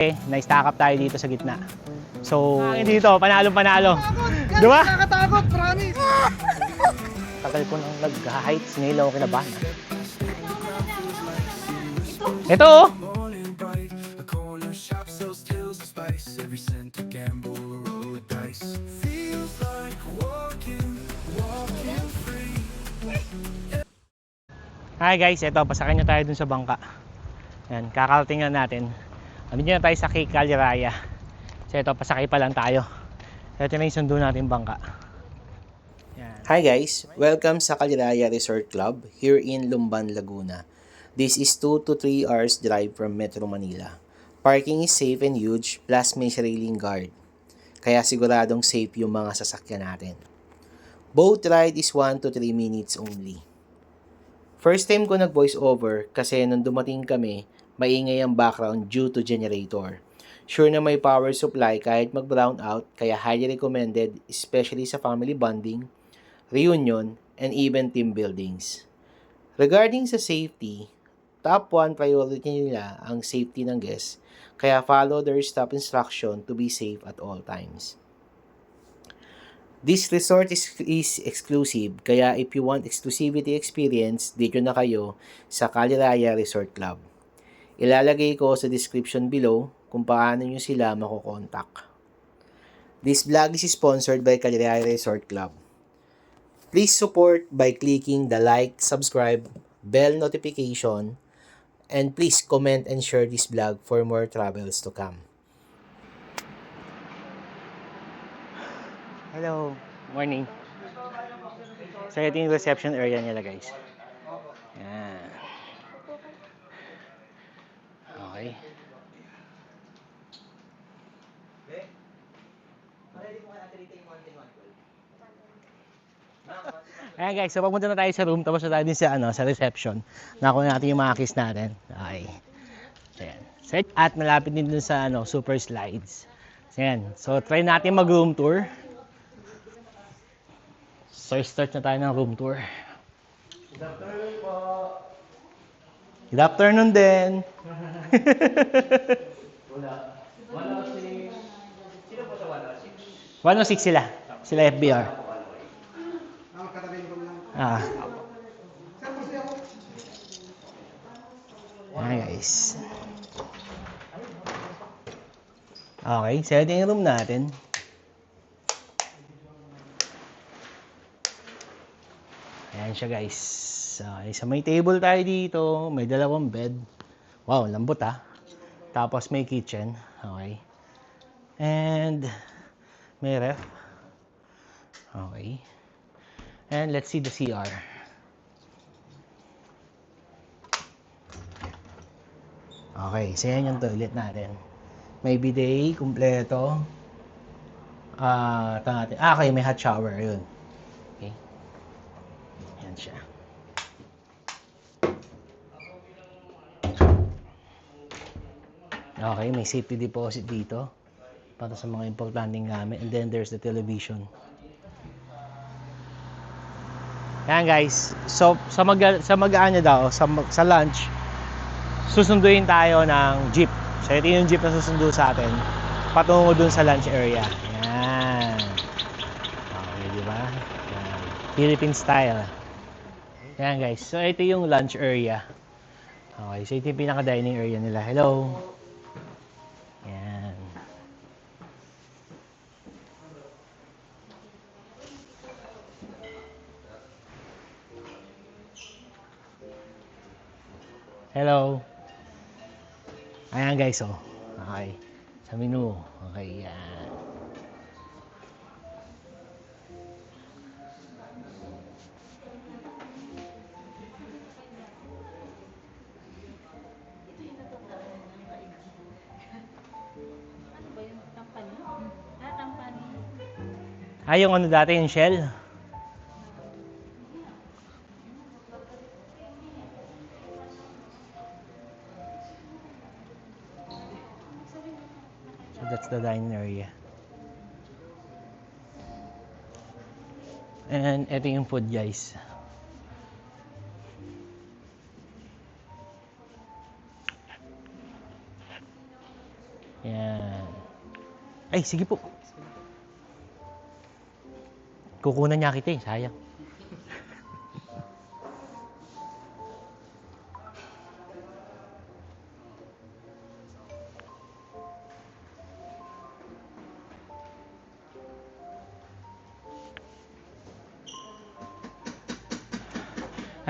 Na-stack up tayo dito sa gitna. So, dito, panalo-panalo. Diba? Nakakatakot, promise. Tagal ko nang nag-heights, ngayon ako kinabahan. Ito oh! Hi guys, ito, pasakay na tayo dun sa bangka. Yan, kakarating na natin. Andun na tayo sa Cape Caliraya. So ito, pasakay pa lang tayo. Ito na yung sundo natin bangka. Yan. Hi guys, welcome sa Caliraya Resort Club here in Lumban, Laguna. This is 2 to 3 hours drive from Metro Manila. Parking is safe and huge, plus may sariling guard. Kaya siguradong safe yung mga sasakyan natin. Boat ride is 1 to 3 minutes only. First time ko nag-voice over kasi nung dumating kami, maingay ang background due to generator. Sure na may power supply kahit mag-brown out, kaya highly recommended especially sa family bonding, reunion, and even team buildings. Regarding sa safety, top 1 priority nila ang safety ng guests, kaya follow their stop instruction to be safe at all times. This resort is exclusive, kaya if you want exclusivity experience, dito na kayo sa Caliraya Resort Club. Ilalagay ko sa description below kung paano nyo sila makokontak. This vlog is sponsored by Caliraya Resort Club. Please support by clicking the like, subscribe, bell notification, and please comment and share this vlog for more travels to come. Hello, morning. So ito yung reception area nila guys. Yan. Okay. Ayan guys, so papunta na tayo sa room, tapos na tayo din sa, sa reception. Nakuha natin yung mga keys natin. Okay. Ayan. Set at malapit din dun sa super slides. So, ayan. So try natin mag room tour. So start na tayo ng room tour. Good afternoon po. Good afternoon din. Wala. 106. Sino po sa 106? 106 sila. Sila FBR. Katabing ko lang. Ah. Saan po siya ako? Ayan guys. Okay, so ito yung room natin. Ayan siya guys. Okay, so may table tayo dito. May dalawang bed. Wow, lambot ah. Tapos may kitchen. Okay. And may ref. Okay. And let's see the CR. Okay, so yan yung toilet natin. May bidet, kumpleto. Okay, may hot shower. Yun. Okay. Yan siya. Okay, may safety deposit dito para sa mga importanteng gamit. And then there's the television. Yan guys. So sa lunch, susunduin tayo ng jeep. So ito yung jeep na susundo sa atin patungo dun sa lunch area. Yan. Okay, di ba? Yan. Philippine style. Yan guys. So ito yung lunch area. Okay, so ito yung pinaka-dining area nila. Hello. Yan. Hello. Ayan guys, oh. Okay. Sa menu. Okay, yan. Yung ano dati, yung shell. So that's the dining area. And ito yung food guys. Yan. Ay, sige po. Kukunan niya kita eh, sayang.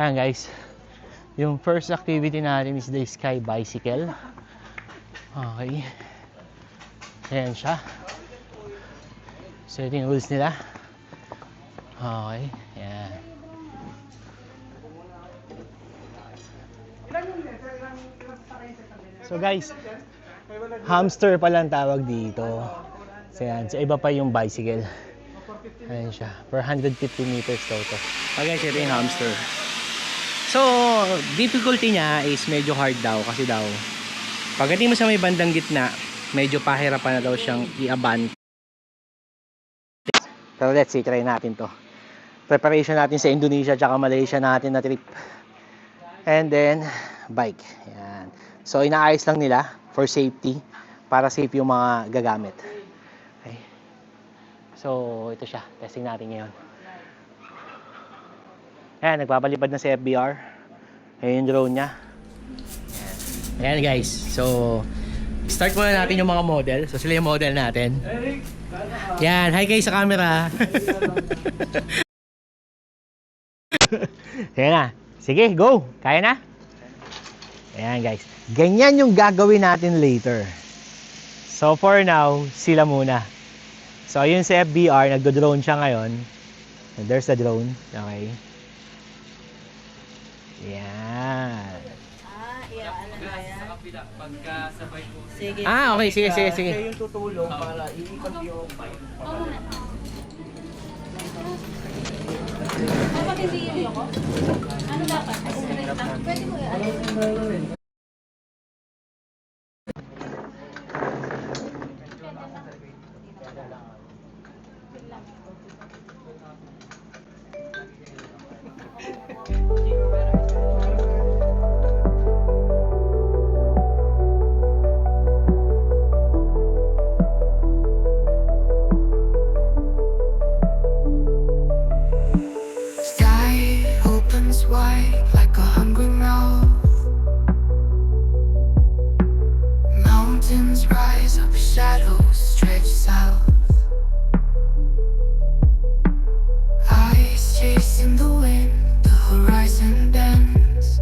Ayan guys, yung first activity natin is the sky bicycle. Okay. Ayan siya. So ito yung rules nila. Okay. Ayan. So guys, hamster pala ang tawag dito. So yan, so iba pa yung bicycle. Ayan siya, per 150 meters daw to. Okay guys, ito yung hamster. So, difficulty niya is medyo hard daw kasi daw pagdating mo sa may bandang gitna, medyo pahirapan na daw siyang i-abante. Pero let's see, try natin to. Preparation natin sa Indonesia tsaka Malaysia natin na trip. And then, bike. Yan. So, inaayos lang nila for safety, para safe yung mga gagamit. Okay. So, ito siya. Testing natin ngayon. Ayan, nagpapalipad na si FBR. Ayan yung drone niya. Ayan guys. So, start muna natin yung mga model. So, sila yung model natin. Yan, hi kayo sa camera. Ayan na. Sige, go. Kaya na? Ayan guys. Ganyan yung gagawin natin later. So, for now, sila muna. So, yun si FBR. Nagdo-drone siya ngayon. And there's the drone. Okay. Yan. Sige. Ah, okay. Sige. Siya yung tutulong para iikot yung bike. Kapag hindi yun ako, ano dapat? Pwede mo yan. Sky opens wide like a hungry mouth. Mountains rise up, shadows stretch south. Eyes chasing the wind, the horizon bends.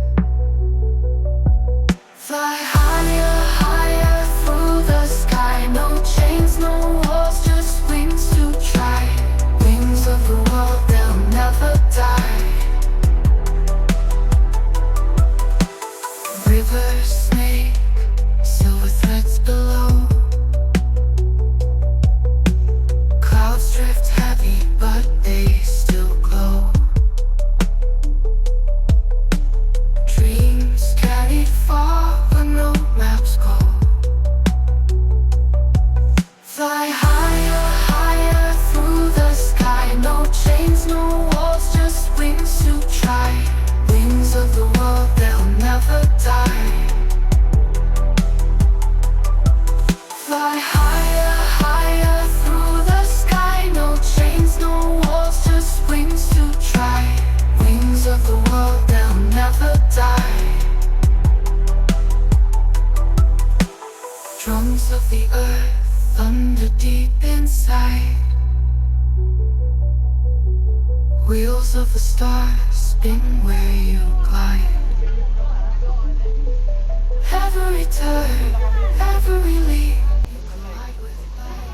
Fly higher, higher through the sky. No chains, no walls, just wings to try. Wings of the world, they'll never die. Rivers snake, silver threads below. Clouds drift heavy, but they still glow. Dreams carried far where no maps go. Fly higher, higher through the sky. No chains, no walls, just wings to try. Wings of the world, they'll never die. Fly higher, higher through the sky. No chains, no walls, just wings to try. Wings of the world, they'll never die. Drums of the earth, thunder deep inside. Wheels of the stars spin where you glide. Every turn, every leap, you collide with light.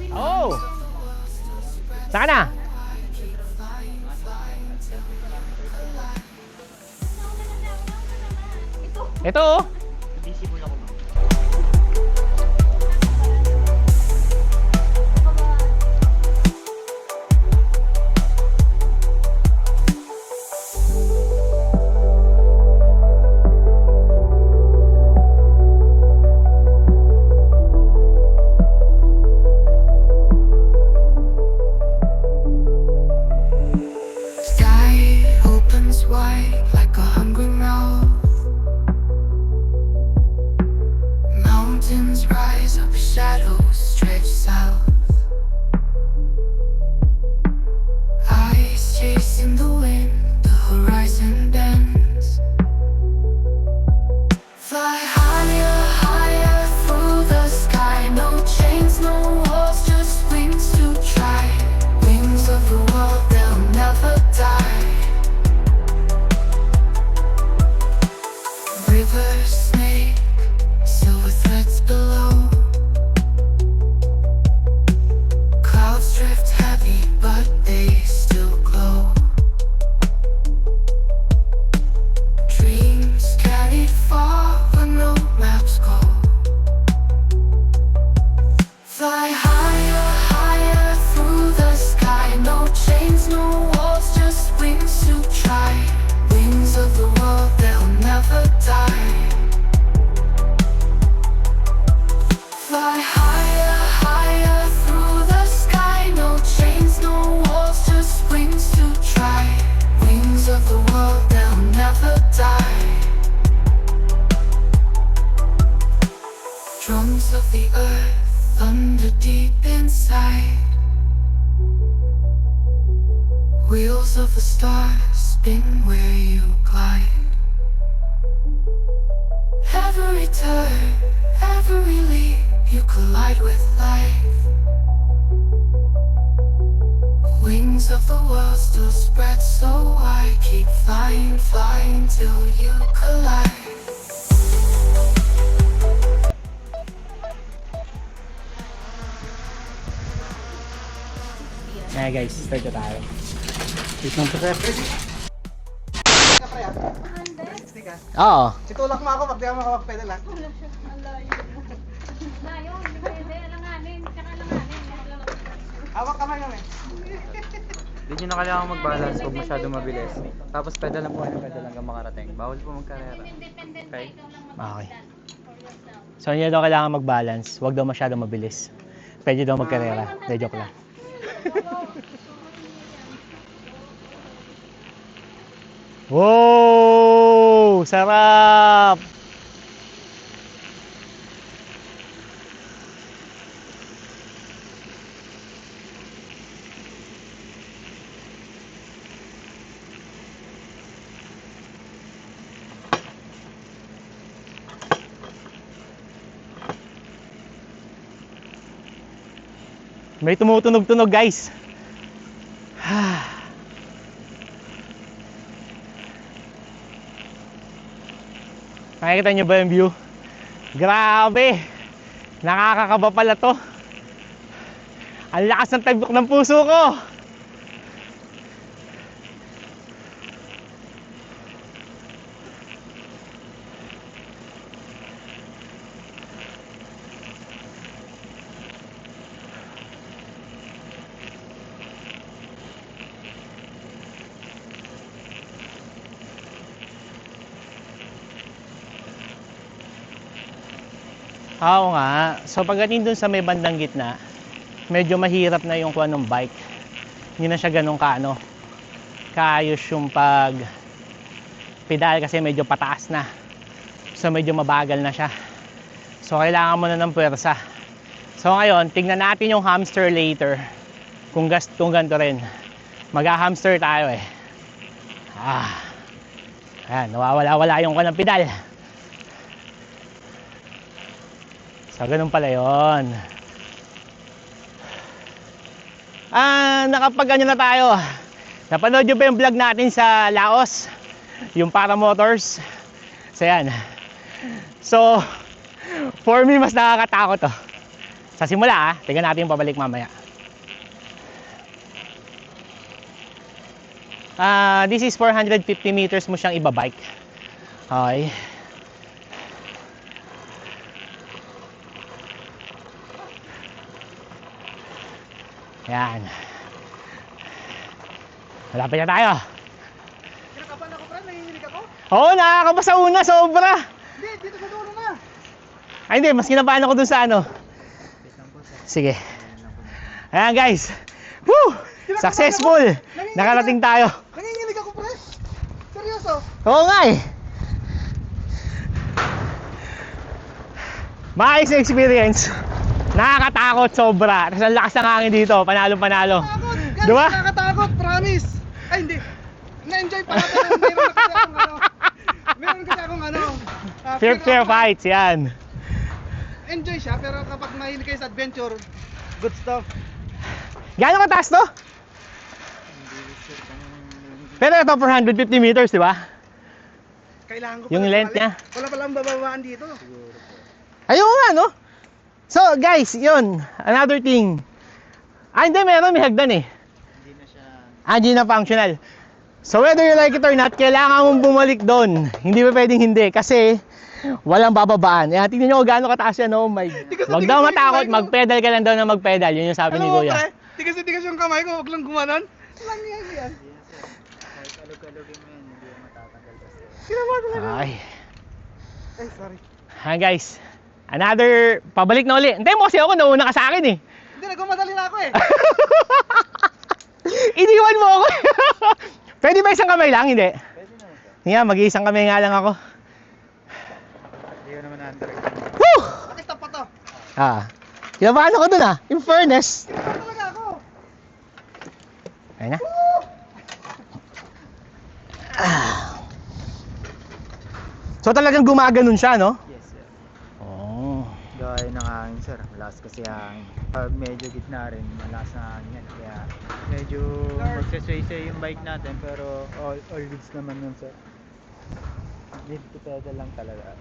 Oh! The world still spreads Saan na? wide. Keep flying, flying till we collide. Ito oh. Sky opens wide like a hungry mouth. Mountains rise up, shadows stretch south. Eyes chasing the wind, the horizon bends. Fly higher, higher through the sky. No chains, no walls, just wings to try. Wings of the world, they'll never die. Rivers snake, silver threads below. Clouds drift heavy, but they still glow. Dreams carried far where no maps go. Fly higher, higher through the sky. No chains, no walls, just wings to try. Wings of the world, they'll never die. Fly higher, higher through the sky. No chains, no walls, just wings to try. Wings of the world, they'll never die. Drums of the earth, thunder deep inside. Wheels of the stars spin where you glide. Every turn, every leap, you collide with life. Wings of the world still spread so wide. Keep flying, flying till you collide. Ayan guys, start na tayo. Wait lang po sir. Oo. Itulak mo ako pag di ako makapag-pedal ha. Layo, hindi pwede. Alanganin. Tsaka alanganin. Hawak kamay kami. Hindi nyo na kailangan mag-balance kung masyado mabilis. Tapos pedal lang po kayo, pedal hanggang makarating. Bawal po magkarera. Independent Okay. ka, ikaw lang Okay. magpapagdaan for yourself. So hindi daw kailangan mag-balance, huwag daw masyadong mabilis. Pwede daw magkarera. De joke lang. Wow! Sarap! May tumutunog-tunog guys. Nakikita nyo ba yung view? Grabe! Nakakakaba pala to. Ang lakas ng tibok ng puso ko. Oo nga. So pagdating dun sa may bandang gitna, medyo mahirap na yung kuha ng bike. Hindi na siya ganun kaano. Kaayos yung pag pedal kasi medyo pataas na. So medyo mabagal na siya. So kailangan mo na ng puwersa. So ngayon, tingnan natin yung hamster later. Kung ganito rin. Mag-hamster tayo eh. Ayan, nawawala-wala yung kuha ng pedal. So, ganun pala yun. Nakapag-ano na tayo. Napanood nyo ba yung vlog natin sa Laos? Yung para motors. So, yan. So, for me, mas nakakatakot to. Sa simula, tingnan natin yung pabalik mamaya. This is 450 meters mo siyang ibabike. Okay. Yan. Malapit na tayo. Kinakabahan ako pre, nanginginig ako. Oo, nakakaba sa una, sobra. Hindi, dito sa dulo na. Ay hindi, mas kinabahan ako dun sa ano. Sige. Ayan guys. Woo! Successful! Nakarating tayo. Nanginginig ako pre. Seryoso. Oo nga eh. Maayos na experience. Nakakatakot sobra. Tapos ang lakas ng hangin dito. Panalo-panalo. Takot, guys, Diba? nakakatakot, promise. Ay, hindi. Na-enjoy pa ako. Meron kasi akong ano. Meron kasi akong ano. Fair fights, yan. Enjoy siya, pero kapag mahilig kayo sa adventure, good stuff. Gaano kataas to? Pero ito 450 meters, di ba? Kailangan ko Yung pala length sumali. niya. Wala palang bababaan dito. Ayun nga, no? So, guys, yun. Another thing. Hindi, meron. May hagdan eh. Hindi na functional. So, whether you like it or not, kailangan mong bumalik doon. Hindi pa pwedeng hindi. Kasi, walang bababaan. Yan, tingnan nyo kung gaano kataas yan. Oh my. Wag daw matakot. Mag-pedal ka lang daw na mag-pedal. Yun yung sabi ni Alam mo, Kuya. pre, tigas yung kamay ko, huwag lang gumanon. Lang yan. Ay. Ay, sorry. Ha, guys. Another, pabalik na uli. Hindi mo kasi ako, nauna ka sa akin eh. Hindi, nagmamadali na ako eh. Iniwan mo ako. Pwede ba isang kamay lang? Hindi. Nga, mag-iisang kamay nga lang ako. Hindi ko naman na-under. Woo! Bakit pa to? Kinabahan ako dun In fairness. Ano talaga ako? Ayun na. So talagang gumaganon siya, no? Yes, sir. Oh. Gaya ng hangin, sir. Malakas kasi hangin. Pag medyo gitna rin, malakas na hangin yan. Kaya medyo magsasway-sway yung bike natin, pero all goods naman nun, sir. Lead to pedal lang talaga.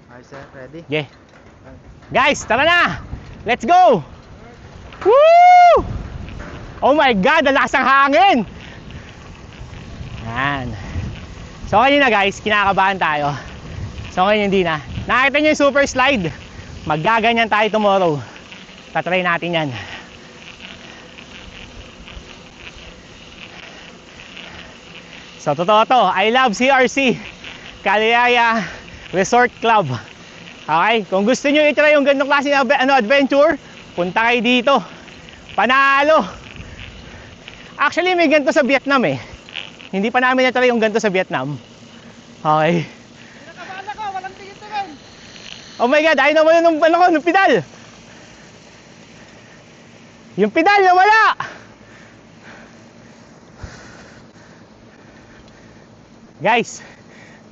Okay, sir. Ready? Yeah. Guys, tara na! Let's go! Woo! Oh my God, ang lakas ng hangin! Yan. So kanina guys, kinakabahan tayo. So ngayon hindi na. Nakita nyo yung super slide? Maggaganyan tayo tomorrow. Tatry natin yan. So totoo to, I love CRC Caliraya Resort Club. Okay, kung gusto nyo i-try yung ganitong klase ng adventure, punta kayo dito. Panalo! Actually may ganito sa Vietnam eh. Hindi pa namin na-try yung ganito sa Vietnam. Okay. Pinakabahan ako, walang tingin-tingin. Oh my God, ayaw naman nung pedal. Yung pedal nawala. Guys,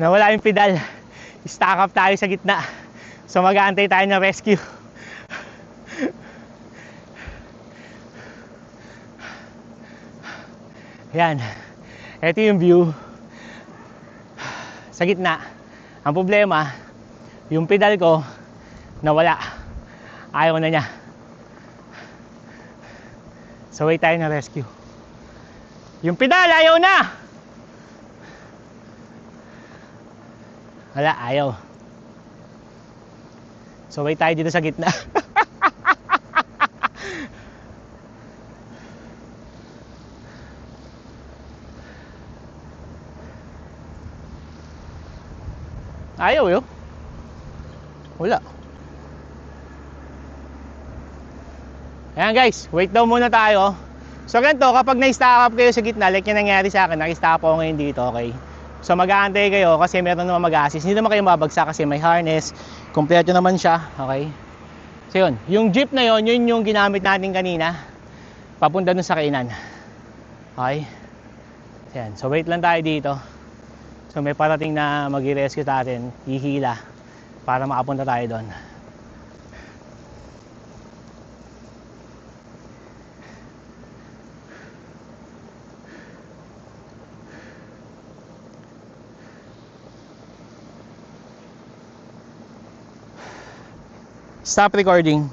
nawala yung pedal. Stack up tayo sa gitna. So mag-aantay tayo ng rescue. Yan. Ito yung view. Sa gitna. Ang problema, yung pedal ko nawala. Ayaw na niya. So wait tayo ng rescue. Yung pedal ayaw na. Wala, ayaw. So wait tayo dito sa gitna. Ayaw yun. Wala. Ayan guys, wait daw muna tayo. So ganito, kapag na-stack up kayo sa gitna, like yung nangyari sa akin, naki-stack up ako ngayon dito, okay? So mag-aantay kayo kasi meron naman mag-assist. Hindi naman kayo mabagsak kasi may harness. Kompleto naman siya, okay? So yun, yung jeep na yun, yun yung ginamit natin kanina. Papunta dun sa kainan. Okay? Ayan, so wait lang tayo dito. So may parating na mag-rescue natin, hihila, para makapunta tayo doon. Stop recording.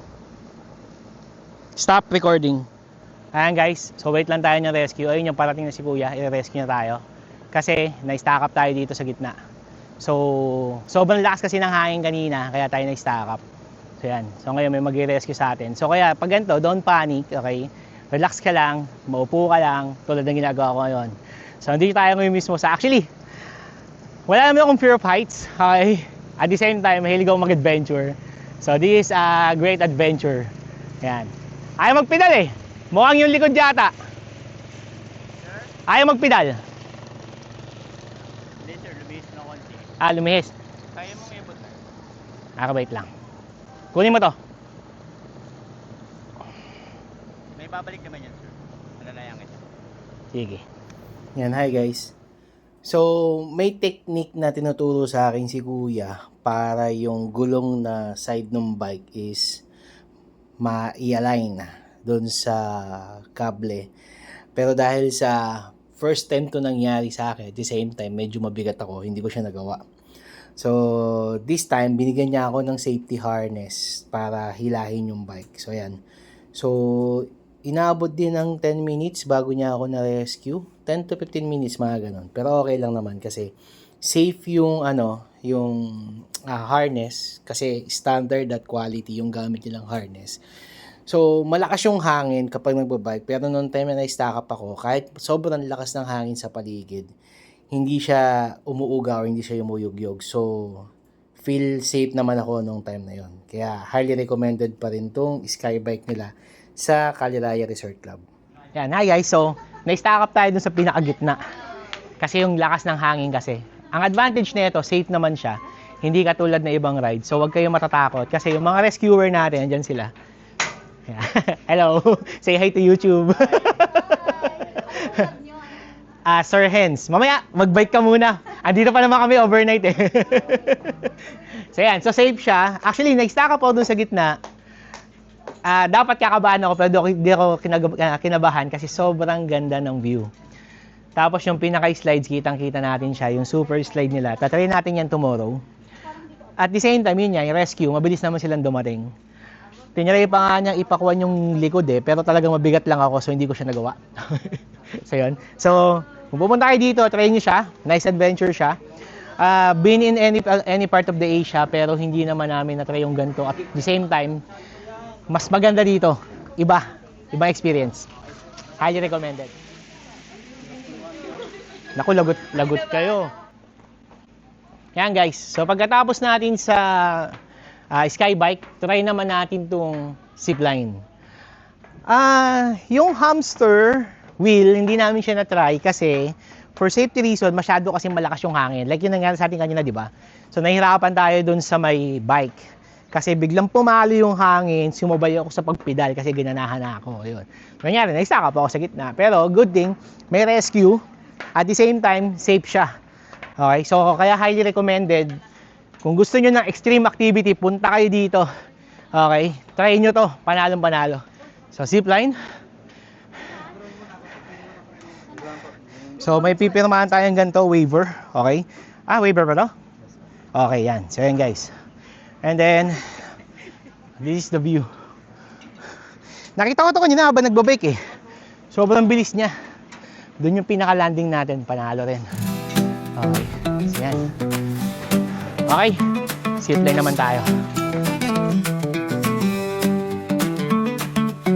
Stop recording. Ayan guys, so wait lang tayo ng rescue. Ayun yung parating na si Kuya, i-rescue na tayo. Kasi na-stack up tayo dito sa gitna. So, sobrang lakas kasi ng hangin kanina, kaya tayo na-stack up. So yan, so ngayon may mag-rescue sa atin. So kaya pag ganito, don't panic, okay? Relax ka lang, maupo ka lang, tulad ng ginagawa ko ngayon. So hindi tayo ngayon mismo sa, actually, wala naman akong fear of heights, okay? At the same time, mahilig ako mag-adventure. So this is a great adventure. Yan. Ayaw magpedal eh. Mukhang yung likod yata. Ayaw magpedal. Hindi sir, lumihis na konti. Lumihis. Kaya mong ibot sir. Nakabait lang. Kunin mo to. May babalik naman yan, sir. Malalayan kita. Sige. Yan, hi guys. So, may technique na tinuturo sa akin si Kuya para yung gulong na side ng bike is ma-align doon sa kable. Pero dahil sa first time to nangyari sa akin, at the same time, medyo mabigat ako, hindi ko siya nagawa. So, this time, binigyan niya ako ng safety harness para hilahin yung bike. So, yan. So, inaabot din ng 10 minutes bago niya ako na-rescue. 10 to 15 minutes, mga ganun. Pero okay lang naman kasi safe yung harness kasi standard at quality yung gamit nilang harness. So, malakas yung hangin kapag nagbabike. Pero noong time na na-stack up ako, kahit sobrang lakas ng hangin sa paligid, hindi siya umuuga o hindi siya umuyugyog. So, feel safe naman ako noong time na yon. Kaya, highly recommended pa rin tong Skybike nila sa Caliraya Resort Club. Yan, hi guys. So, na-stack up tayo dun sa pinakagitna. Kasi yung lakas ng hangin kasi. Ang advantage nito, safe naman siya. Hindi katulad na ibang ride. So, huwag kayong matatakot. Kasi yung mga rescuer natin, andyan sila. Yeah. Hello. Say hi to YouTube. Sir Hens. Mamaya, mag-bike ka muna. Andito pa naman kami overnight eh. So, yan. So, safe siya. Actually, nag-stack up ako dun sa gitna. Dapat kakabahan ako pero hindi ako kinabahan kasi sobrang ganda ng view. Tapos yung pinaka-slides, kitang-kita natin siya, yung super slide nila. Tatry natin yan tomorrow. At the same time, yun yan, yung rescue, mabilis naman silang dumating. Tinry pa nga niyang ipakuan yung likod pero talagang mabigat lang ako so hindi ko siya nagawa. So yun. So, kung pupunta kayo dito, try nyo siya. Nice adventure siya. Been in any part of the Asia pero hindi naman namin na-try yung ganito. At the same time, mas maganda dito. Ibang experience. Highly recommended. Naku, lagot kayo. Yan guys. So pagkatapos natin sa Skybike, try naman natin tong zipline. Yung hamster wheel, hindi namin siya na-try kasi for safety reason, masyado kasi malakas yung hangin. Like yung nangyari sa atin kanina, di ba? So nahihirapan tayo dun sa may bike. Kasi biglang pumalo yung hangin, sumabay ako sa pagpedal kasi ginanahan na ako. Yun. Nangyari, na-stack up ako sa gitna. Pero good thing, may rescue. At the same time, safe siya. Okay, so kaya highly recommended. Kung gusto nyo ng extreme activity, punta kayo dito. Okay, try nyo to. Panalong panalo. So zipline. So may pipirmahan tayong ganito, waiver. Okay. Waiver pa to? Okay, yan. So yan guys. And then, this is the view. Nakita ko ito kanina habang nagbabike eh. Sobrang bilis niya. Doon yung pinaka-landing natin, panalo rin. Okay, so yan. Okay, zipline naman tayo.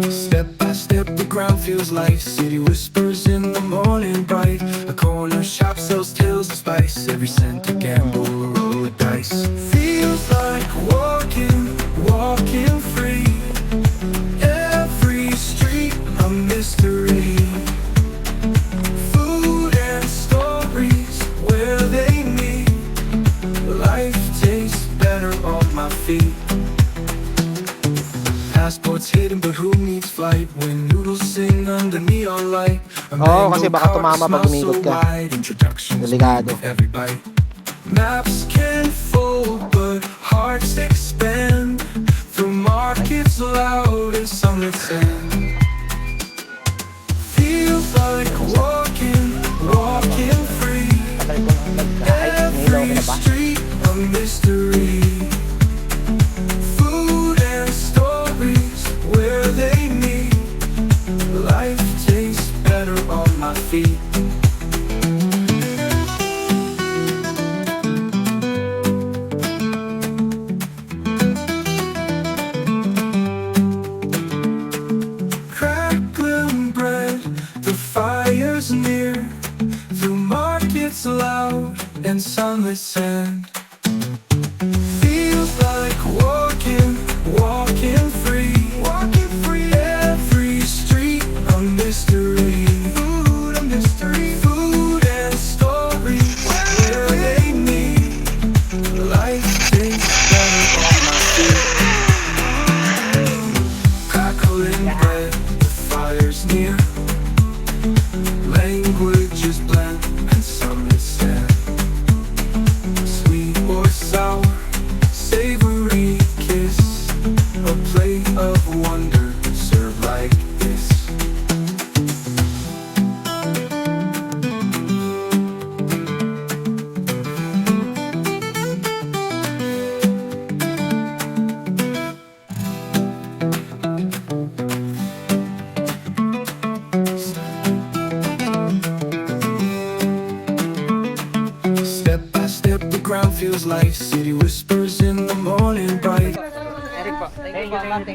Step by step, the ground feels like city whispers in the morning bright. A corner shop sells tales of spice. Every cent a gamble, a roll of dice. Feels like walking free. Every street a mystery. Food and stories where they meet. Life tastes better on my feet. Passports hidden, but who needs flight when noodles sing under neon light? Oo, kasi baka tumama pag umikot ka. Delikado. Every bite. Maps can fold, but hearts expand. Through markets loud and sunlit sand. Feels like walking free. Every street a mystery. Food and stories where they meet. Life tastes better on my feet. Crackling bread, the fire's near. Through markets loud and sunlit sand. Feels like walking free. Every street a mystery. Food and stories where they meet. Life tastes better. feels like city whispers in the morning bright. Ay, salamat.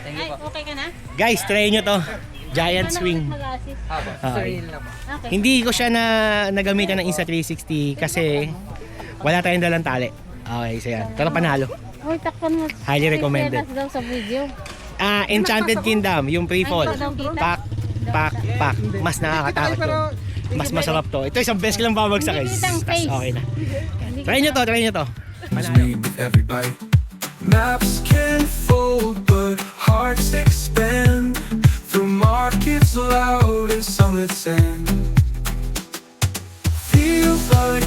Ay, okay ka na? Guys, try nyo to. Giant swing. Mag-assist. Okay. Okay. Hindi ko siya nagamitan ng Insta360 kasi wala tayong dalang tali. Okay, so yan. Pero panalo. Uy, takpan mo. Highly recommended. Daw sa video. Enchanted Kingdom, yung pre-fall. Ay, ito daw kita. Pak. Mas nakakatakot Pero to. Mas masarap to. Ito isang beses ko lang babagsak eh. Hindi kitang Tas face. okay na. Hindi Try nyo to. It's me with every bite. Maps can fold, but hearts expand. Through markets loud and sunlit sand. Feels like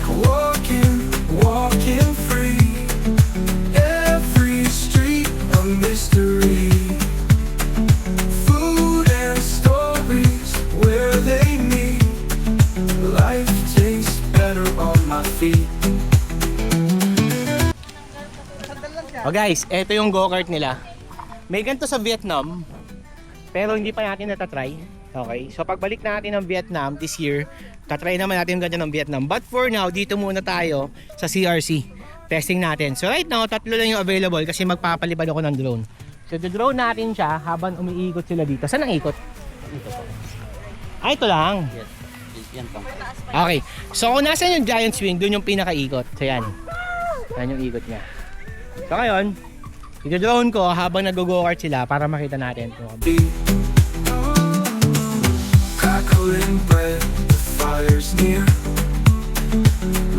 walking free. Every street a mystery. Food and stories where they meet. Life tastes better on my feet. Oh guys, eto yung go-kart nila. May ganito sa Vietnam, pero hindi pa natin natatry. Okay, so pagbalik natin ng Vietnam this year, tatry naman natin yung ganito ng Vietnam. But for now, dito muna tayo sa CRC. Testing natin. So right now, 3 lang yung available kasi magpapalipad ako ng drone. So the-drone natin siya habang umiikot sila dito. Saan ang ikot? Dito po. Ito lang. Yan po. Okay, so kung nasan yung giant swing, dun yung pinakaikot. So yan. Yan yung ikot niya. So ngayon, i-drone ko habang nag-go-kart sila para makita natin. Crackling bread, the fire's near.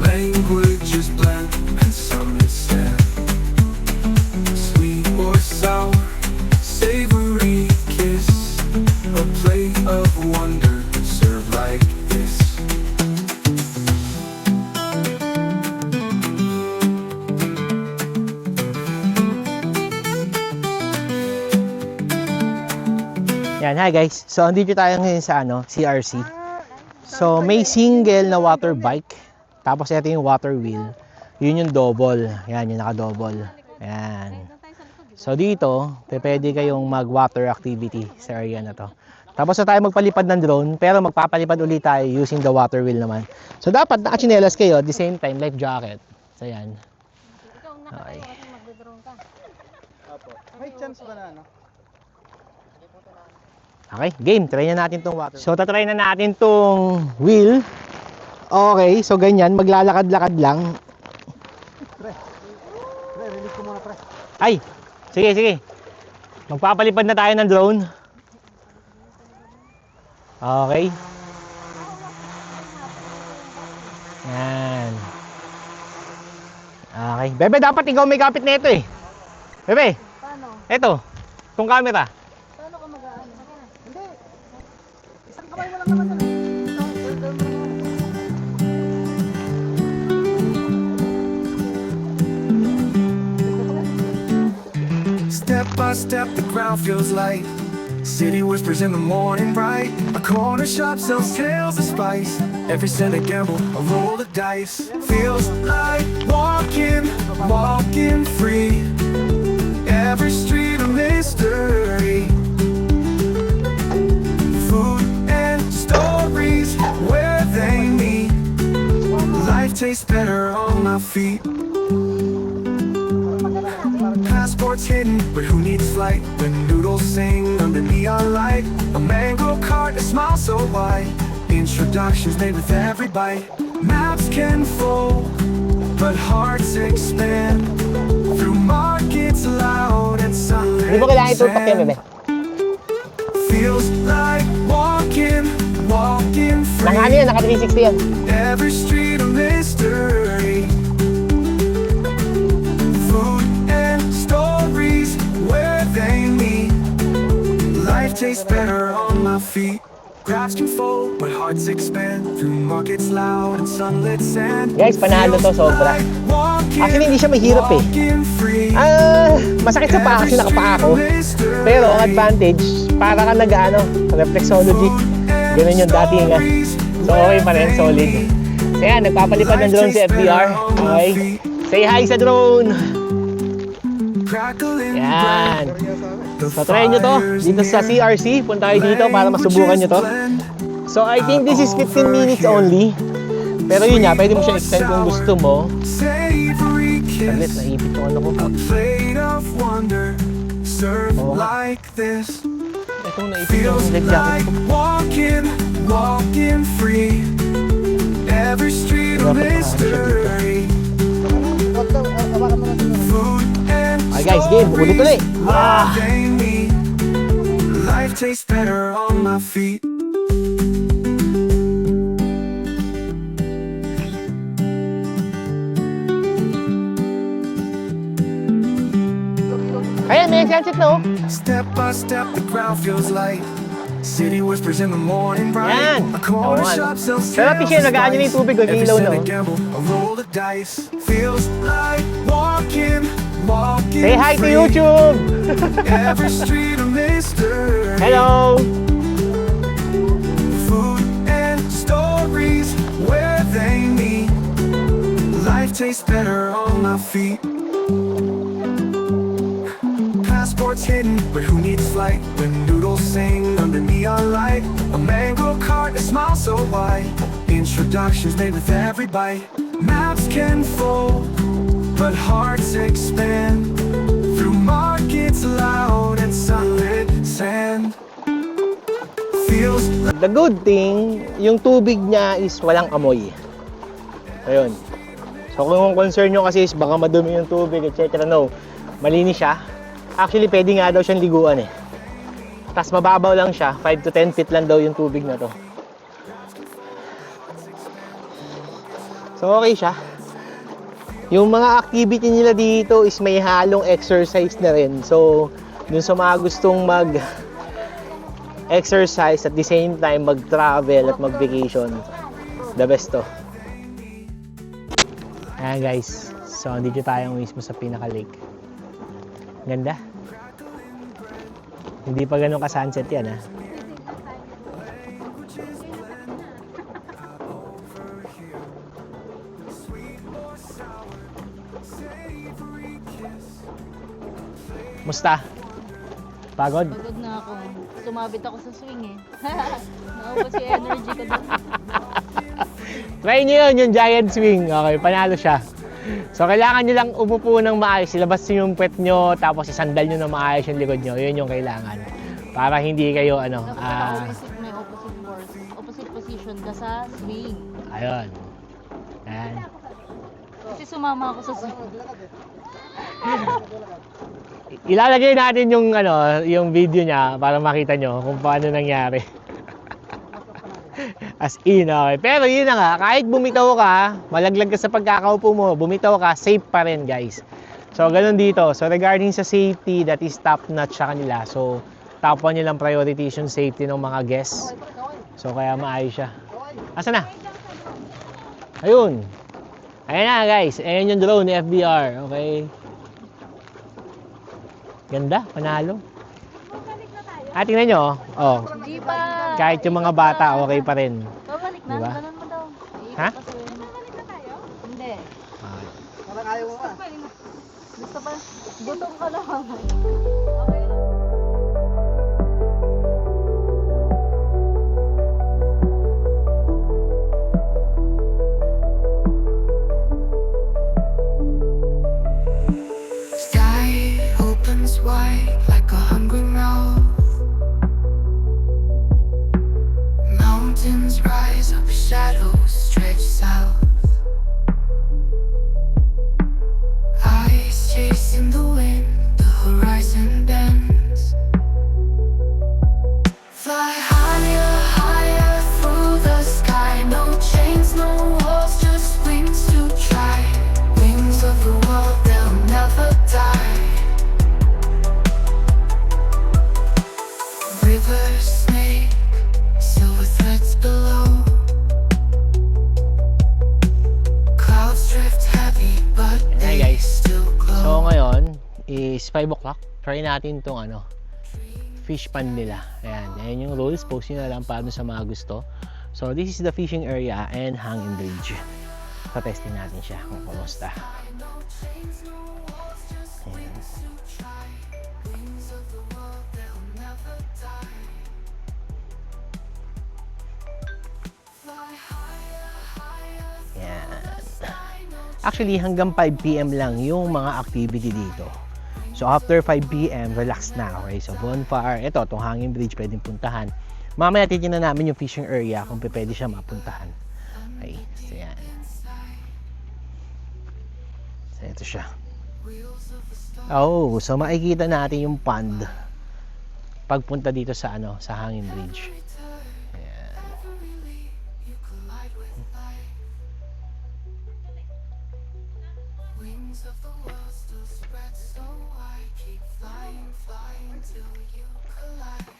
Languages blend and some is sad. Sweet or sour, savory kiss. A plate of wonder served like this. Yan, hi guys. So andito tayo ngayon sa CRC. So may single na water bike. Tapos ito yung water wheel. Yun yung double. Yan, yung naka-double. Yan. So dito, pwede kayong mag-water activity sa area na to. Tapos na tayo magpalipad ng drone, pero magpapalipad ulit tayo using the water wheel naman. So dapat naka-chinelas kayo at the same time life jacket. So yan. Ikaw nakatayo kasi magdodrone ka. May chance ba na ano? Okay, game. Try na natin tong water. So tatry na natin tong wheel. Okay, so ganyan, maglalakad-lakad lang. Pre, release ko muna pre. Ay, sige. Magpapalipad na tayo ng drone. Okay. Yan. Okay. Bebe, dapat ikaw may kapit na ito eh. Bebe, Paano? ito. Itong camera. Paano ka mag-aano? Hindi. Isang kamay mo lang naman yan. Step by step, the ground feels light. City whispers in the morning bright. A corner shop sells tales of spice. Every cent a gamble, a roll of dice. Feels like walking free. Every street a mystery. Food and stories where they meet. Life tastes better on my feet. Passports hidden, but who needs flight? When noodles sing under neon light. A mango cart, a smile so wide. Introductions made with every bite. Maps can fold, but hearts expand. Through markets loud and sunlit Hindi mo kailangan itutok yan, bebe. Feels like walking Naka ano free. yan, naka 360 yan. Every street a mystery. Food and stories where they meet. Life tastes better on my feet. Crowds can fold, but hearts expand. Through markets loud and sunlit sand. Guys, panalo to sobra. Actually, hindi siya mahirap eh. Masakit sa paa kasi nakapaa ako. Pero ang advantage, para ka reflexology. Ganun yung dating So okay pa rin, solid. So yan, nagpapalipad ng drone si FDR. Okay. Say hi sa drone! Yan. So try nyo to, dito sa CRC. Punta kayo dito para masubukan nyo to. So I think this is 15 minutes only. Pero yun nga, pwede mo siya extend kung gusto mo. Savory Saglit, kiss, naipit yung ano ko. a plate of wonder, served Oo. like this. Itong naipit yung Feels leg jacket like ko. walking free. Every street a mystery. Food and Ay guys, game, ulit-ulit. what they mean. Life tastes better on my feet. Ayan, may sunset no? Step by step, the ground feels light. City whispers in the morning bright. Yan. A corner Oo, shop sells sarap siya, nagaan niya yung tubig, yung Every ilaw, cent no? a gamble, a roll of dice. Feels like walking Say hi to free. YouTube! Every street a mystery. Hello! Food and stories where they meet. Life tastes better on my feet. Passports hidden, but who needs flight? When noodles sing under neon light. A mango cart, a smile so wide. Introductions made with every bite. Maps can fold, but hearts expand. Through markets loud and sunlit sand. Feels like The good thing, yung tubig niya is walang amoy. Ayun. So kung concern nyo kasi is baka madumi yung tubig, etc. No, malinis siya. Actually, pwede nga daw siyang liguan eh. Tapos mababaw lang siya, 5 to 10 feet lang daw yung tubig na to. So okay siya. Yung mga activity nila dito is may halong exercise na rin. So, dun sa mga gustong mag-exercise at the same time mag-travel at mag-vacation, the best to. Ayan guys, so andito tayo mismo sa pinaka-lake. Ganda. Hindi pa ganun ka-sunset yan ha. Musta? Pagod? Pagod na ako. Sumabit ako sa swing eh. Naubos yung energy ko doon. Try nyo yun, yung giant swing. Okay, panalo siya. So, kailangan nyo lang umupo ng maayos. Ilabas nyo yung puwet nyo, tapos isandal nyo ng maayos yung likod nyo. Yun yung kailangan. Para hindi kayo, May opposite position ka sa swing. ayun. Ayan. Kasi sumama ako sa swing. Ilalagay natin yung, yung video niya para makita nyo kung paano nangyari. As in, okay. Pero yun na nga, kahit bumitaw ka, malaglag ka sa pagkakaupo mo, bumitaw ka, safe pa rin guys. So, ganun dito. So, regarding sa safety, that is top notch sa kanila. So, top 1 nilang priority yung safety ng mga guests. So, kaya maayos siya. Asa na? Ayun. Ayan na guys. Ayan yung drone ni FBR. Okay. Ganda, panalo. Tingnan nyo. Oh. Hindi pa. Kahit yung mga bata, okay pa rin. Babalik na. Diba? Ganun mo daw. Ha? Babalik na tayo? Hindi. Okay. Parang ayaw mo pa. Gusto pa. Gutom ka lang. Sky opens wide like a hungry mouth. Mountains rise up, shadows stretch south. Eyes chasing the wind, the horizon bends. Fly higher, higher through the sky. No chains, no walls, just wings to try. Wings of the world, they'll never die. Rivers snake, silver threads below. Clouds drift heavy, but Hey, they guys. still glow. So ngayon is 5 o'clock. Try natin tong fish pond nila. Ayan. Ayan yung rules. Post nyo na lang paano sa mga gusto. So this is the fishing area and hanging bridge. Pa-testing natin siya kung kumusta. Ayan. Fly higher, higher Actually, hanggang 5 PM lang yung mga activity dito. So, after 5 PM, relax na. Okay, so bonfire. Ito, itong hanging bridge, pwedeng puntahan. Mamaya titignan namin yung fishing area kung pwede siya mapuntahan. Okay, so yan. So, ito siya. Oh, so makikita natin yung pond pagpunta dito sa sa hanging bridge. Ayan. Wings of the world still spread so wide. Keep flying, flying till you collide.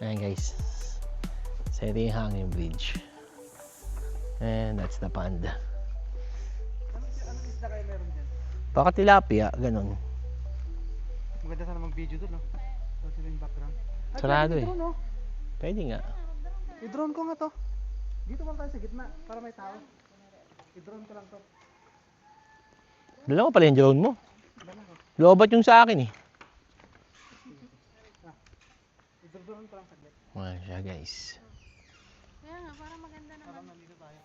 Ayan guys. So ito yung hanging bridge. And that's the pond. Anong isda kayo meron dyan? Baka tilapia, ganun. Maganda sana mag-video doon, no? Tapos yung background. Ay, Sarado pwede eh. i-drone, no? Pwede nga. I-drone ko nga to. Dito lang tayo sa gitna, para may tao. I-drone ko lang to. Dalawa pala yung drone mo. Lobat yung sa akin eh. I-drone ko lang saglit. Ayan siya guys. Kaya nga, parang maganda naman. Parang nandito tayo.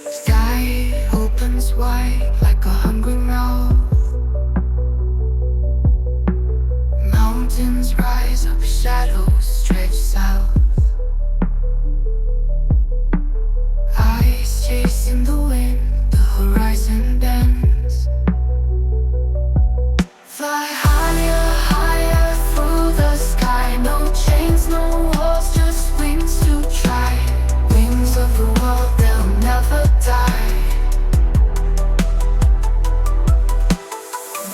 Sky opens wide like a hungry mouth. Mountains rise up, shadows stretch south. Eyes chasing the wind, the horizon bends. Fly higher, higher through the sky. No chains, no walls, just wings to try. Wings of the world, they'll never die.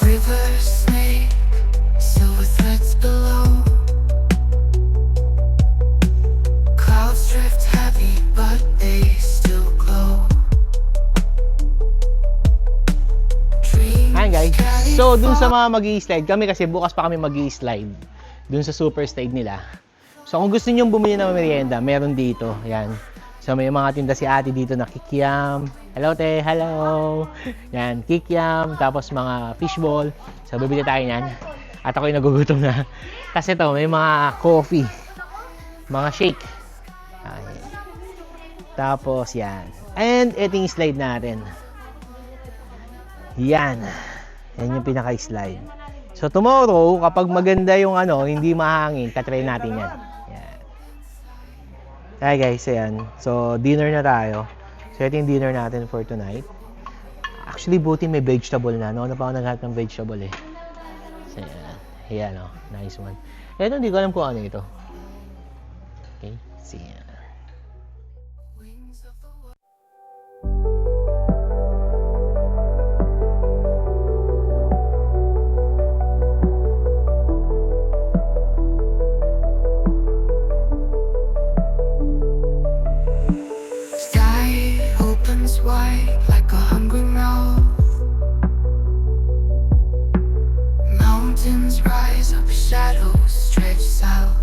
Rivers snake, silver threads below. Clouds drift heavy, but they still glow. Ayan guys. Dreams So carry dun sa far. mga mag-i-slide kami kasi bukas pa kami mag-i-slide dun sa super slide nila. So kung gusto niyo bumili ng merienda, meron dito. Ayan. So may mga tinda si ate dito na kikiam. Hello te, hello. Yan, kikiam, tapos mga fishball. So bibili tayo niyan. At ako'y nagugutom na. Kasi to, may mga coffee, mga shake. Ay. Tapos yan. And ito yung slide natin. Yan. Yan yung pinaka-slide. So tomorrow, kapag maganda yung hindi mahangin, tatry natin yan. Yan. Hi guys, ayan. So dinner na tayo. So ito yung dinner natin for tonight. Actually, buti may vegetable na. Ano pa ako naghahanap ng vegetable eh. So yan. Ayan o. Nice one. Ito, hindi ko alam kung ano ito. Okay. See ya. Wings of the world. Sky opens wide like a hungry mouth. Mountains rise up, shadows stretch south.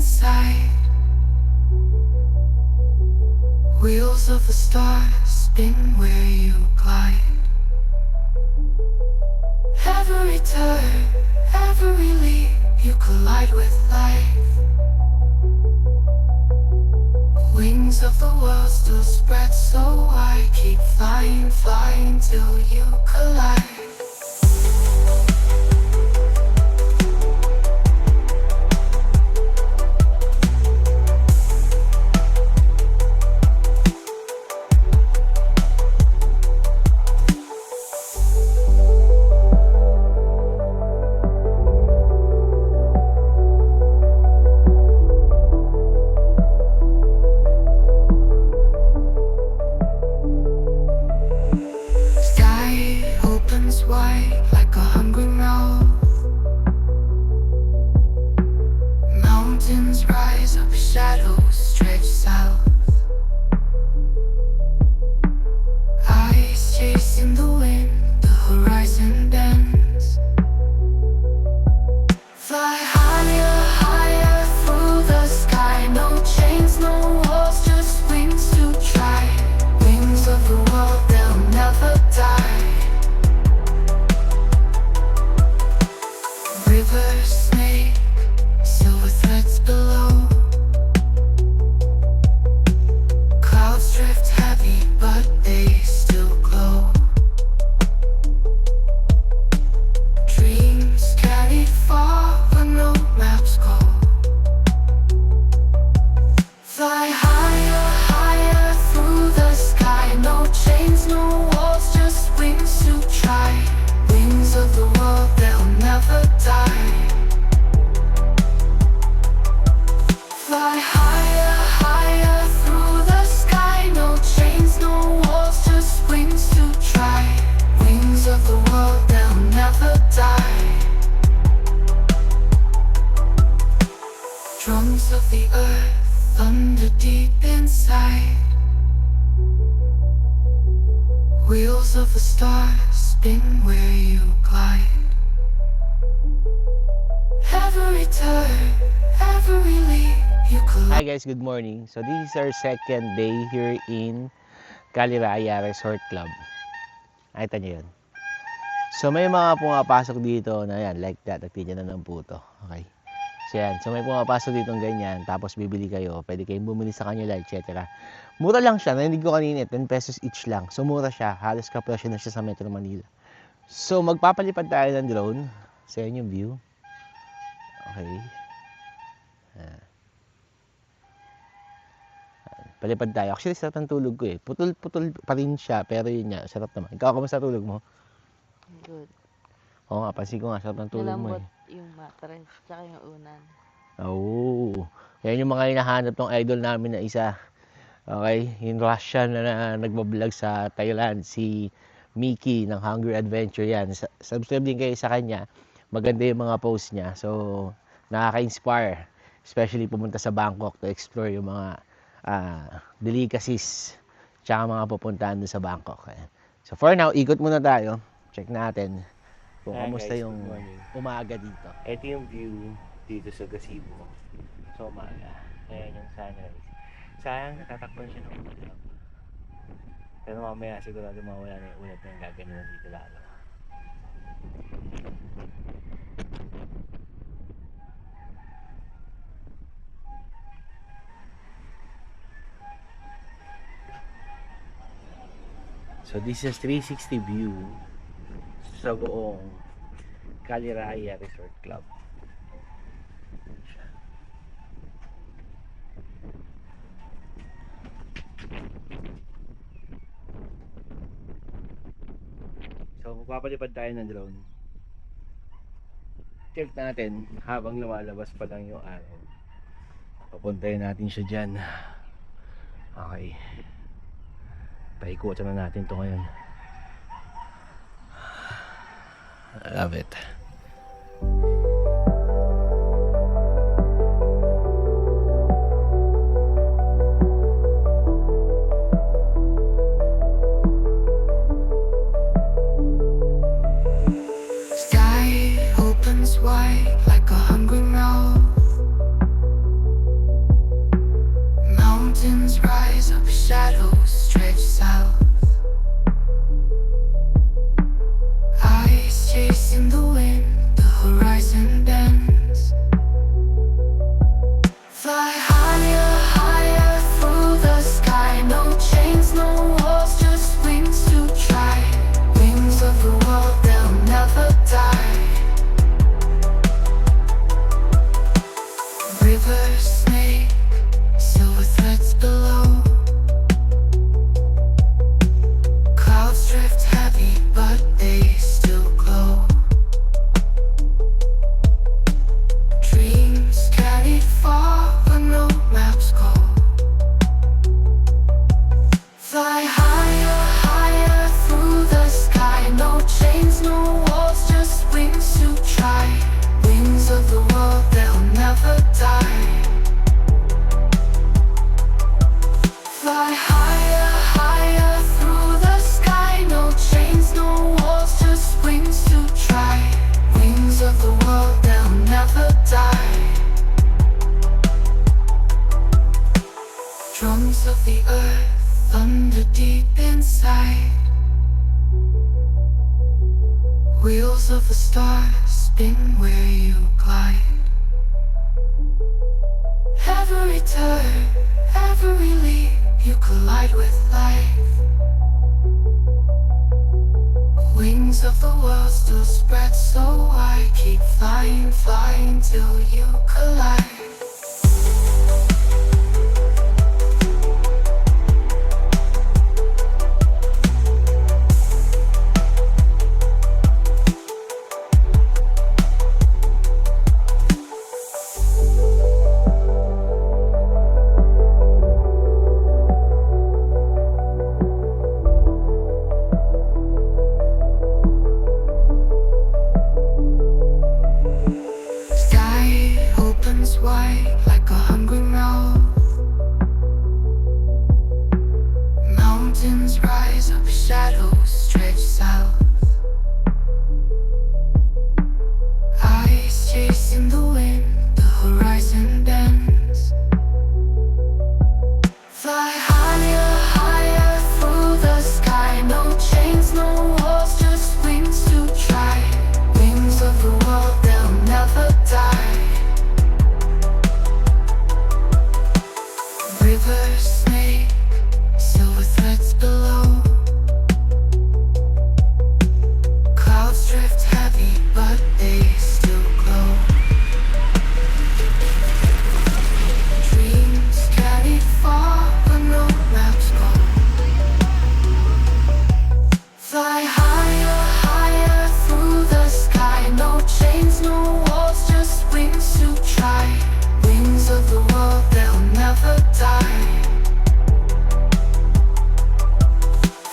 inside. Wheels of the stars spin where you glide. Every turn, every leap, you collide with life. Wings of the world still spread so wide. Keep flying, flying till you collide. Sky opens wide like a hungry mouth. Mountains rise up, shadows stretch south. Eyes chasing the wind, the horizon bends. Fly higher, higher through the sky. No chains, no walls, just wings to try. Wings of the world, they'll never die. Rivers snake, silver threads below. Clouds drift heavy, but they still glow. Dreams carried far where no maps go. Fly higher, higher through the sky. No chains, no walls, just wings to try. Wings of the world, they'll never die. Fly higher, higher through the sky. No chains, no walls, just wings to try. Wings of the world, they'll never die. Drums of the earth, thunder deep inside. Wheels of the stars spin where you glide. Every turn, every leap, you collide. Hi guys, good morning. So this is our second day here in Caliraya Resort Club. Nakita niyo yun? So may mga pumapasok dito na yan, like that, nagtinya na ng puto. Okay. So yan, so may pumapasok dito ng ganyan, tapos bibili kayo, pwede kayong bumili sa kanila, etc. Mura lang siya, narinig ko kanina, 10 pesos each lang. So mura siya, halos kapresyo na siya sa Metro Manila. So magpapalipad tayo ng drone. Sa yan yung view. Okay. Palipad tayo. Actually, sarap ng tulog ko eh. Putol-putol pa rin siya, pero yun nga, sarap naman. Ikaw, kamusta tulog mo? Good. Oo nga, pansin ko nga, sarap ng tulog mo eh. Malambot yung mattress, tsaka yung unan. Oo. Yan yung mga hinahanap ng idol namin na isa. Okay? Yung Russian na nagbablog sa Thailand, si Mickey ng Hungry Adventure yan. Subscribe din kayo sa kanya. Maganda yung mga post niya. So, nakaka-inspire. Especially pumunta sa Bangkok to explore yung mga delicacies tsaka mga pupuntahan doon sa Bangkok. So, for now, ikot muna tayo. Check natin kung kamusta yung umaga dito. Ito yung view dito sa gazebo sa umaga. Ayan yung sunrise. Sayang natatakpan siya ng ulap. Pero mamaya sigurado mawala na yung ulap na gaganon dito lalo. So this is 360 view sa buong Caliraya Resort Club. So magpapalipad tayo ng drone. Check natin habang lumalabas pa lang yung araw. Papuntayin natin siya dyan. Okay. Paikutan na natin to ngayon. I love it. Sky opens wide like a hungry mouth. Mountains rise up, shadows stretch south. Eyes chasing the wind, the horizon bends. Fly higher, higher through the sky. No chains, no walls, just wings to try. Wings of the world, they'll never die. Rivers snake, silver threads below. Clouds drift heavy, but they still glow. Dreams carried far where no maps go. Fly higher, higher through the sky. No chains, no walls, just wings to try. Wings of the world, they'll never die. Fly higher, higher through the sky. No chains, no walls, just wings to try. Wings of the world, they'll never die. Drums of the earth, thunder deep inside. Wheels of the stars spin where you glide. Every turn, every leap, you collide with life. Wings of the world still spread so wide. Keep flying, flying till you collide. Sky opens wide like a hungry mouth. Mountains rise up, shadows stretch south. Eyes chasing the wind, the horizon bends. Fly higher, higher through the sky. No chains, no walls, just wings to try. Wings of the world, they'll never die. Rivers snake, silver threads below. Clouds drift heavy, but they still glow. Dreams carried far where no maps go. Fly higher, higher through the sky. No chains, no walls, just wings to try. Wings of the world, they'll never die.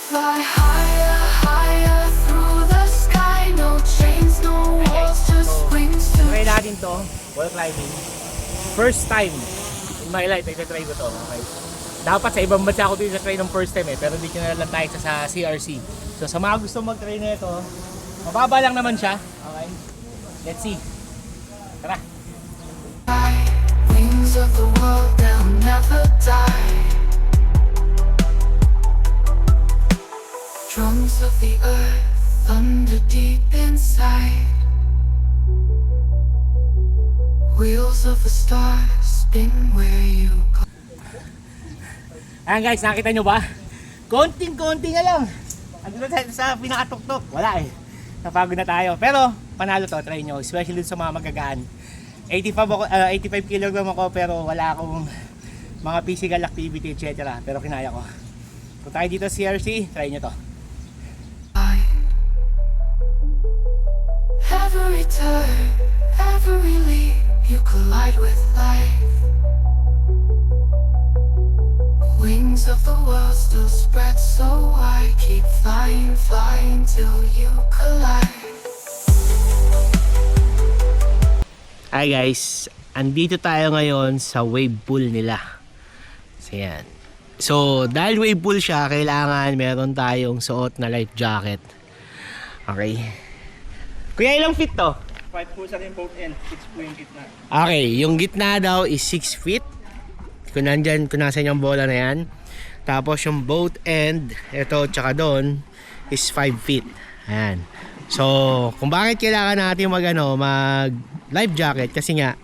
Fly higher, higher through the sky. No chains, no walls, just wings to Try natin to, wall climbing. First time in my life, nagtatry ko to. Okay. Dapat sa ibang bansa ako dito try ng first time pero dito na lang tayo sa CRC. So sa mga gusto mag-try na ito, mababa lang naman siya. Okay. Let's see. Tara. die. Wings of the world, they'll never die. Drums of the earth, thunder deep inside. Wheels of the stars spin where you go. Ayan guys, nakita nyo ba? Konting-konti nga lang. Andun na tayo sa pinakatuktok. Wala eh. Napagod na tayo. Pero panalo to, try nyo. Especially sa mga magagaan. 85 kg ako pero wala akong mga physical activity etc. Pero kinaya ko. Kung tayo dito sa CRC, try nyo to. Every turn, every leap, you collide with life. Wings of the world still spread so wide. Keep flying, flying till you collide. Hi guys, andito tayo ngayon sa wave pool nila. So yan. So dahil wave pool siya, kailangan meron tayong suot na life jacket. Okay. Kuya, ilang feet to? 5 po sa rin both end, 6 po yung gitna. Okay, yung gitna daw is 6 feet. kung nasan yung bola na yan. Tapos yung boat end, ito tsaka doon, is 5 feet. Ayan. So, kung bakit kailangan natin mag life jacket, kasi nga,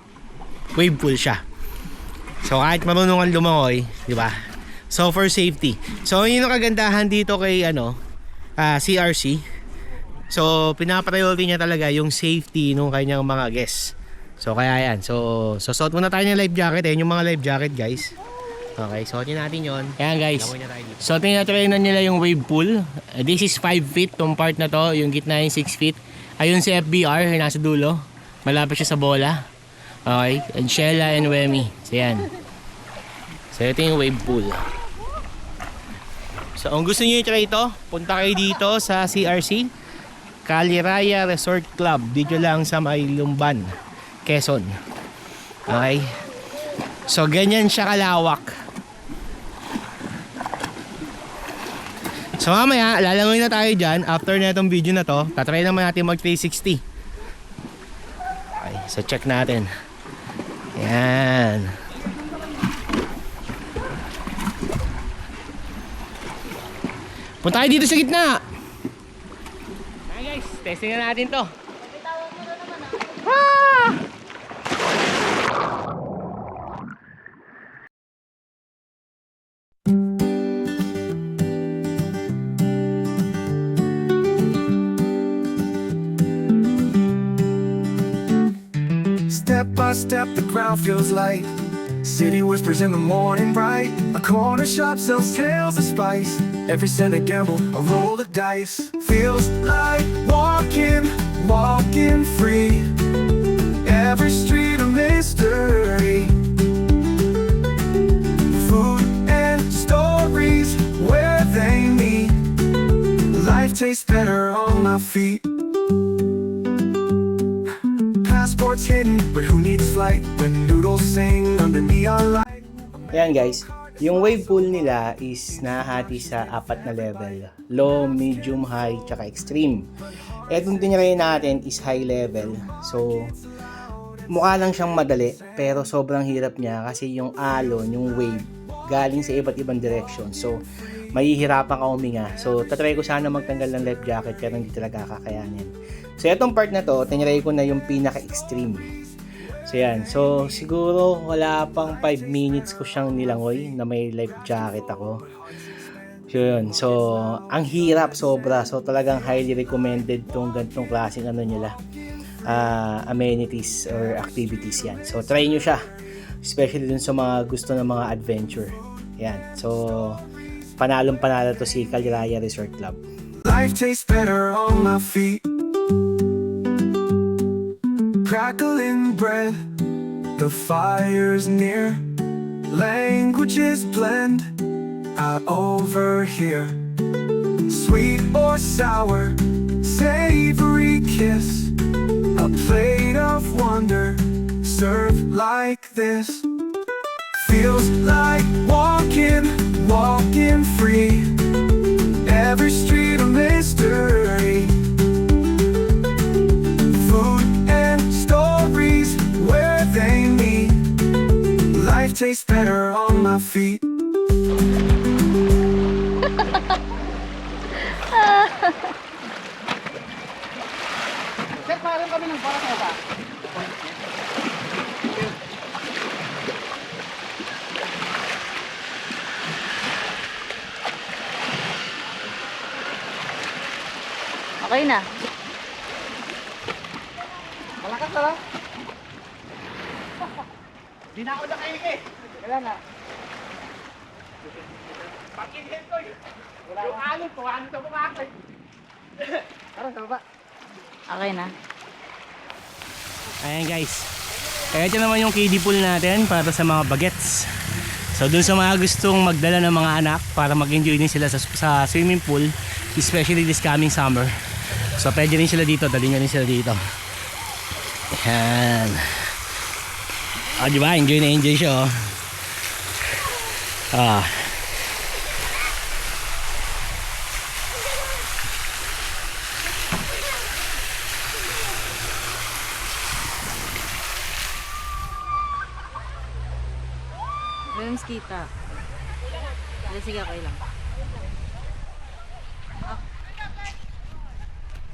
wave pool siya. So, kahit marunong kang lumangoy, di ba? So, for safety. So, yun yung kagandahan dito kay CRC. So, pinapriority niya talaga yung safety ng kanyang mga guests. So, kaya yan. So suot muna tayo ng life jacket. Ayan yung mga life jacket, guys. Okay, suotin natin yon. Ayan, guys. Suotin na nila yung wave pool. This is 5 feet, tong part na to. Yung gitna yung 6 feet. Ayun si FBR, yung nasa dulo. Malapit siya sa bola. Okay, and Shella and Wemi. So, yan. So, ito yung wave pool. So, kung gusto niyo i-try ito, punta kayo dito sa CRC Caliraya Resort Club. Dito lang sa may Lumban, Quezon. Okay. So, ganyan siya kalawak. So, mamaya, lalangoy na tayo dyan. After na itong video na to, tatry naman natin mag 360. Okay, so check natin. Yan. Punta tayo dito sa gitna. Ayan, guys, testing na natin to. Step by step, the ground feels light. City whispers in the morning bright. A corner shop sells tales of spice. Every cent a gamble, a roll of dice. Feels like walking free. Every street a mystery. Food and stories where they meet. Life tastes better on my feet. Passports hidden, but who needs flight when noodles sing under neon light? Ayan guys, yung wave pool nila is nahati sa 4 na level. Low, medium, high, tsaka extreme. Etong tinry natin is high level. So, mukha lang siyang madali, pero sobrang hirap niya kasi yung alon, yung wave, galing sa iba't ibang direction. So, mahihirapan ka huminga. So, tatry ko sana magtanggal ng life jacket pero hindi talaga kakayanin. So, itong part na to, tinry ko na yung pinaka-extreme. So, yan. So, siguro wala pang 5 minutes ko siyang nilangoy na may life jacket ako. So, yun. So, ang hirap sobra. So, talagang highly recommended tong ganitong klaseng nila. Amenities or activities yan. So, try nyo siya. Especially dun sa mga gusto ng mga adventure. Yan. So, panalong-panalo to si Caliraya Resort Club. Life tastes better on my feet. Crackling bread, the fire's near. Languages blend out over here. Sweet or sour, savory kiss. A plate of wonder served like this. Feels like walking free. Every street a mystery. Food and stories where they meet. Life tastes better on my feet. Sir, parang kami ng para sa ba? Okay na. Malakas na lang. Di na ako nakahingi. Kailan na? Pag-inhale ko yun. Yung alon ko, ano ito bumakit? Parang sa baba. Okay na. Ayan guys. Ito naman yung kiddie pool natin para sa mga bagets. So dun sa mga gustong magdala ng mga anak para mag-enjoy din sila sa swimming pool, especially this coming summer. So pwede rin sila dito, dali nyo rin sila dito. Ayan. Diba? Enjoy na enjoy siya oh. Lems kita. Sige, okay lang. Ah.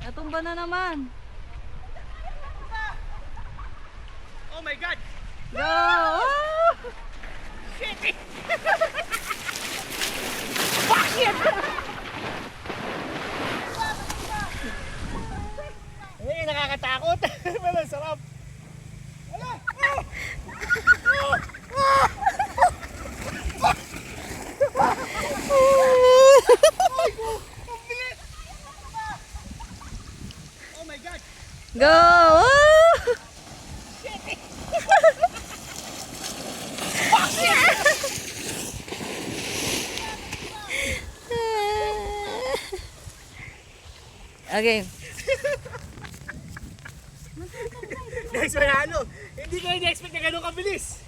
Natumba na naman. Oh my God! Go! Ah! Eh, nakakatakot. Pero sarap. Oh my God! Go! Ah! Okay. Guys, manalo! Hindi ko na-expect na ganun kabilis!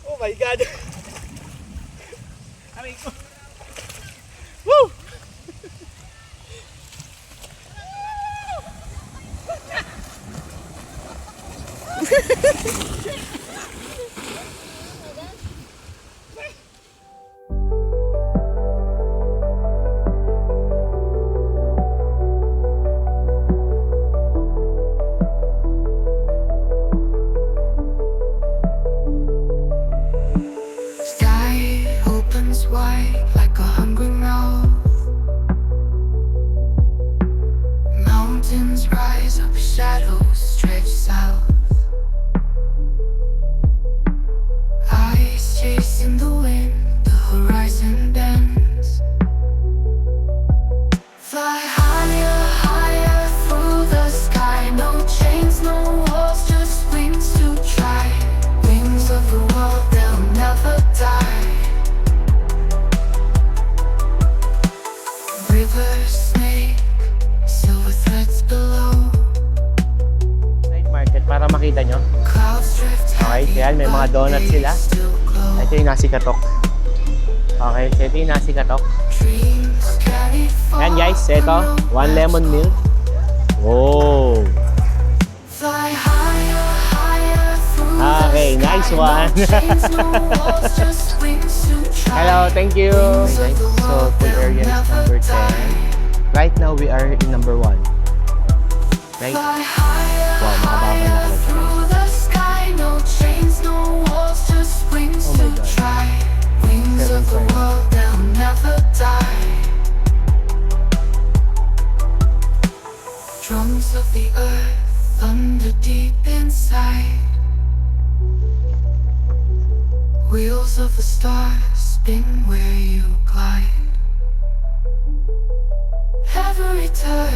Oh my God! Aray ko! Woo! Sky opens wide like a hungry mouth. Mountains rise up, shadows stretch south. Eyes chasing the wind, the horizon bends. Fly higher, higher through the sky. No chains, no walls, just wings to try. Wings of the world, they'll never die. Rivers snake, silver threads below. Night market para makita nyo. Clouds drift Okay, heavy, yan, may mga but donuts they sila. still glow. Ito yung nasi katok. Okay, so ito yung nasi katok. Dreams carried far Yan guys, ito. from One lemon milk. Oh! Fly higher, higher through Okay, the nice sky. one. No chains, no walls, just wings to try. Hello, thank you! Okay, guys, so pool area is number 10. Right now, we are in number 1. Right? Fly higher, Wow, makababa na higher pala siya, through the sky. No chains, no walls, just wings Oh my to God. try. Wings of the 7.5. world, they'll never die. Drums of the earth, thunder deep inside. Wheels of the stars spin where you glide. Every turn,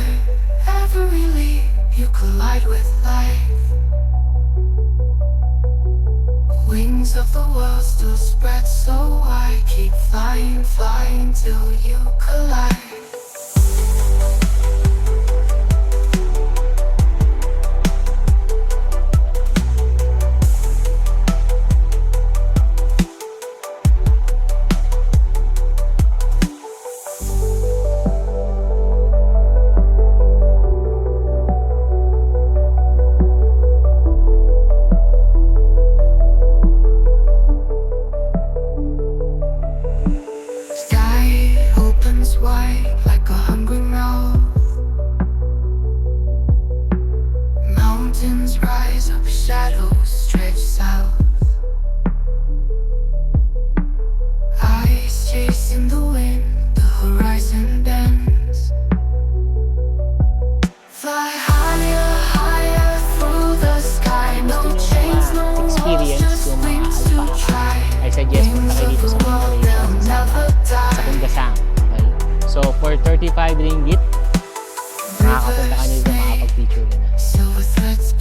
every leap, you collide with life. Wings of the world still spread so wide. Keep flying, flying till you collide. Sky opens wide like a hungry mouth. Mountains rise up, shadows stretch south. Eyes chasing the wind, the horizon bends. Fly higher, higher through the sky. No chains, no walls, experience just yung mga wings to alpaca. try. I suggest punta kayo dito sa sa Punggasang. Okay? So, for 35 ringgit, makakapunta ka nito, makakapag-feature ka na. Silver threads